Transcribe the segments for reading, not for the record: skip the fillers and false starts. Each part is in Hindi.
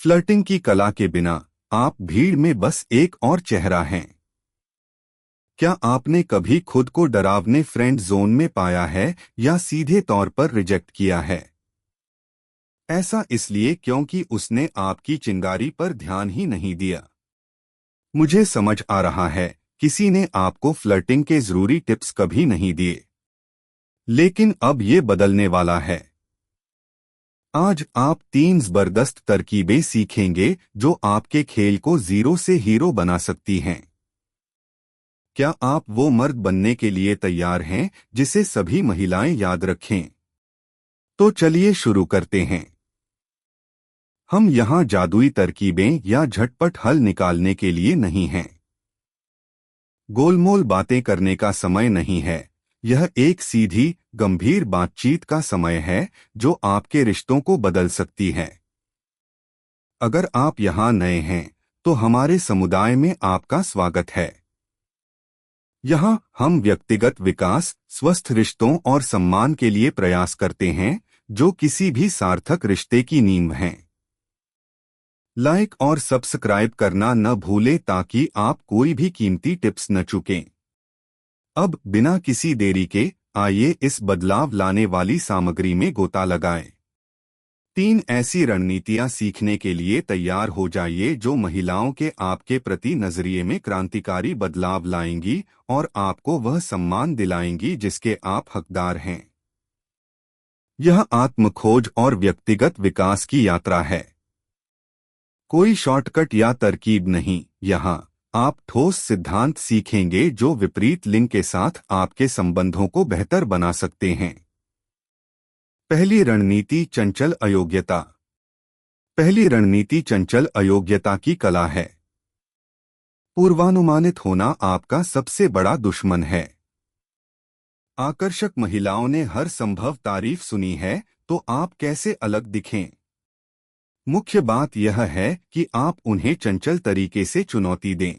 फ्लर्टिंग की कला के बिना आप भीड़ में बस एक और चेहरा हैं। क्या आपने कभी खुद को डरावने फ्रेंड जोन में पाया है या सीधे तौर पर रिजेक्ट किया है? ऐसा इसलिए क्योंकि उसने आपकी चिंगारी पर ध्यान ही नहीं दिया। मुझे समझ आ रहा है, किसी ने आपको फ्लर्टिंग के जरूरी टिप्स कभी नहीं दिए। लेकिन अब ये बदलने वाला है। आज आप 3 जबरदस्त तरकीबें सीखेंगे जो आपके खेल को जीरो से हीरो बना सकती हैं। क्या आप वो मर्द बनने के लिए तैयार हैं जिसे सभी महिलाएं याद रखें? तो चलिए शुरू करते हैं। हम यहाँ जादुई तरकीबें या झटपट हल निकालने के लिए नहीं हैं। गोलमोल बातें करने का समय नहीं है। यह एक सीधी, गंभीर बातचीत का समय है जो आपके रिश्तों को बदल सकती है। अगर आप यहाँ नए हैं, तो हमारे समुदाय में आपका स्वागत है। यहाँ हम व्यक्तिगत विकास, स्वस्थ रिश्तों और सम्मान के लिए प्रयास करते हैं, जो किसी भी सार्थक रिश्ते की नींव हैं। लाइक और सब्सक्राइब करना न भूलें ताकि आप कोई भी कीमती टिप्स न चूकें। अब बिना किसी देरी के आइए इस बदलाव लाने वाली सामग्री में गोता लगाएं। 3 ऐसी रणनीतियां सीखने के लिए तैयार हो जाइए जो महिलाओं के आपके प्रति नजरिए में क्रांतिकारी बदलाव लाएंगी और आपको वह सम्मान दिलाएंगी जिसके आप हकदार हैं। यह आत्मखोज और व्यक्तिगत विकास की यात्रा है। कोई शॉर्टकट या तरकीब नहीं। यहाँ आप ठोस सिद्धांत सीखेंगे जो विपरीत लिंग के साथ आपके संबंधों को बेहतर बना सकते हैं। पहली रणनीति चंचल अयोग्यता। पहली रणनीति चंचल अयोग्यता की कला है। पूर्वानुमानित होना आपका सबसे बड़ा दुश्मन है। आकर्षक महिलाओं ने हर संभव तारीफ सुनी है, तो आप कैसे अलग दिखें? मुख्य बात यह है कि आप उन्हें चंचल तरीके से चुनौती दें।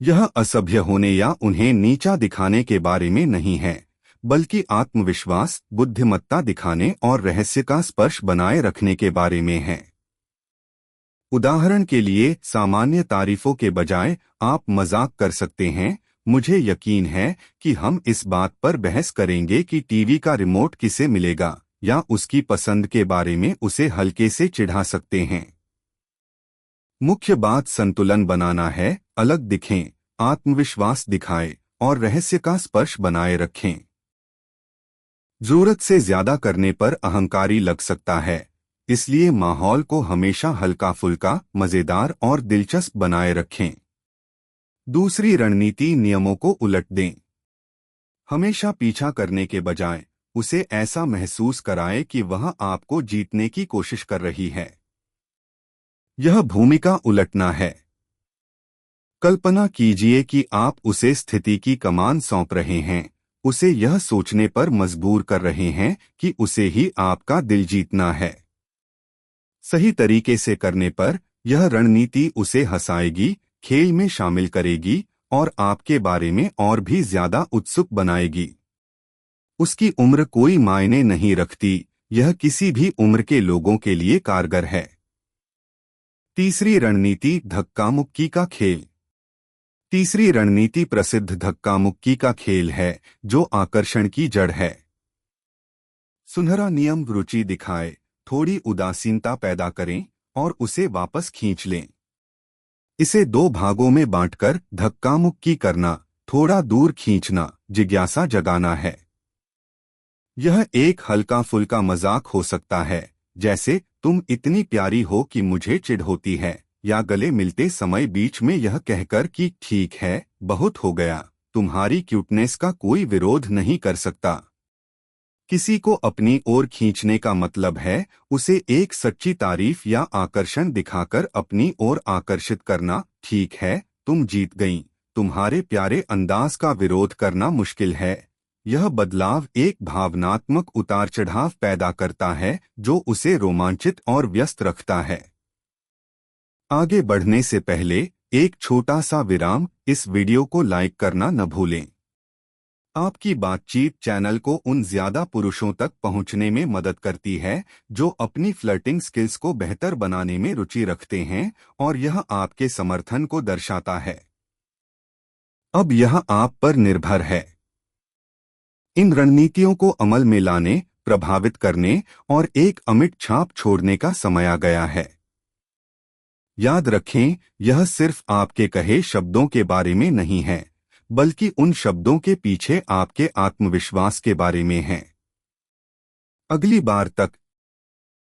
यह असभ्य होने या उन्हें नीचा दिखाने के बारे में नहीं है, बल्कि आत्मविश्वास, बुद्धिमत्ता दिखाने और रहस्य का स्पर्श बनाए रखने के बारे में है। उदाहरण के लिए, सामान्य तारीफों के बजाय आप मजाक कर सकते हैं, मुझे यकीन है कि हम इस बात पर बहस करेंगे कि टीवी का रिमोट किसे मिलेगा, या उसकी पसंद के बारे में उसे हल्के से चिढ़ा सकते हैं। मुख्य बात संतुलन बनाना है, अलग दिखें, आत्मविश्वास दिखाएं और रहस्य का स्पर्श बनाए रखें। जरूरत से ज्यादा करने पर अहंकारी लग सकता है, इसलिए माहौल को हमेशा हल्का फुल्का, मजेदार और दिलचस्प बनाए रखें। दूसरी रणनीति नियमों को उलट दें। हमेशा पीछा करने के बजाय उसे ऐसा महसूस कराएं कि वह आपको जीतने की कोशिश कर रही है। यह भूमिका उलटना है। कल्पना कीजिए कि आप उसे स्थिति की कमान सौंप रहे हैं, उसे यह सोचने पर मजबूर कर रहे हैं कि उसे ही आपका दिल जीतना है। सही तरीके से करने पर यह रणनीति उसे हंसाएगी, खेल में शामिल करेगी और आपके बारे में और भी ज्यादा उत्सुक बनाएगी। उसकी उम्र कोई मायने नहीं रखती, यह किसी भी उम्र के लोगों के लिए कारगर है। तीसरी रणनीति धक्का मुक्की का खेल। तीसरी रणनीति प्रसिद्ध धक्का मुक्की का खेल है, जो आकर्षण की जड़ है। सुनहरा नियम रुचि दिखाए, थोड़ी उदासीनता पैदा करें और उसे वापस खींच लें। इसे 2 भागों में बांटकर धक्का मुक्की करना, थोड़ा दूर खींचना, जिज्ञासा जगाना है। यह एक हल्का फुल्का मजाक हो सकता है, जैसे तुम इतनी प्यारी हो कि मुझे चिढ़ होती है, या गले मिलते समय बीच में यह कहकर कि ठीक है, बहुत हो गया, तुम्हारी क्यूटनेस का कोई विरोध नहीं कर सकता। किसी को अपनी ओर खींचने का मतलब है उसे एक सच्ची तारीफ या आकर्षण दिखाकर अपनी ओर आकर्षित करना। ठीक है, तुम जीत गईं, तुम्हारे प्यारे अंदाज का विरोध करना मुश्किल है। यह बदलाव एक भावनात्मक उतार चढ़ाव पैदा करता है जो उसे रोमांचित और व्यस्त रखता है। आगे बढ़ने से पहले एक छोटा सा विराम, इस वीडियो को लाइक करना न भूलें। आपकी बातचीत चैनल को उन ज्यादा पुरुषों तक पहुंचने में मदद करती है जो अपनी फ्लर्टिंग स्किल्स को बेहतर बनाने में रुचि रखते हैं, और यह आपके समर्थन को दर्शाता है। अब यह आप पर निर्भर है। इन रणनीतियों को अमल में लाने, प्रभावित करने और एक अमिट छाप छोड़ने का समय आ गया है। याद रखें, यह सिर्फ आपके कहे शब्दों के बारे में नहीं है, बल्कि उन शब्दों के पीछे आपके आत्मविश्वास के बारे में है। अगली बार तक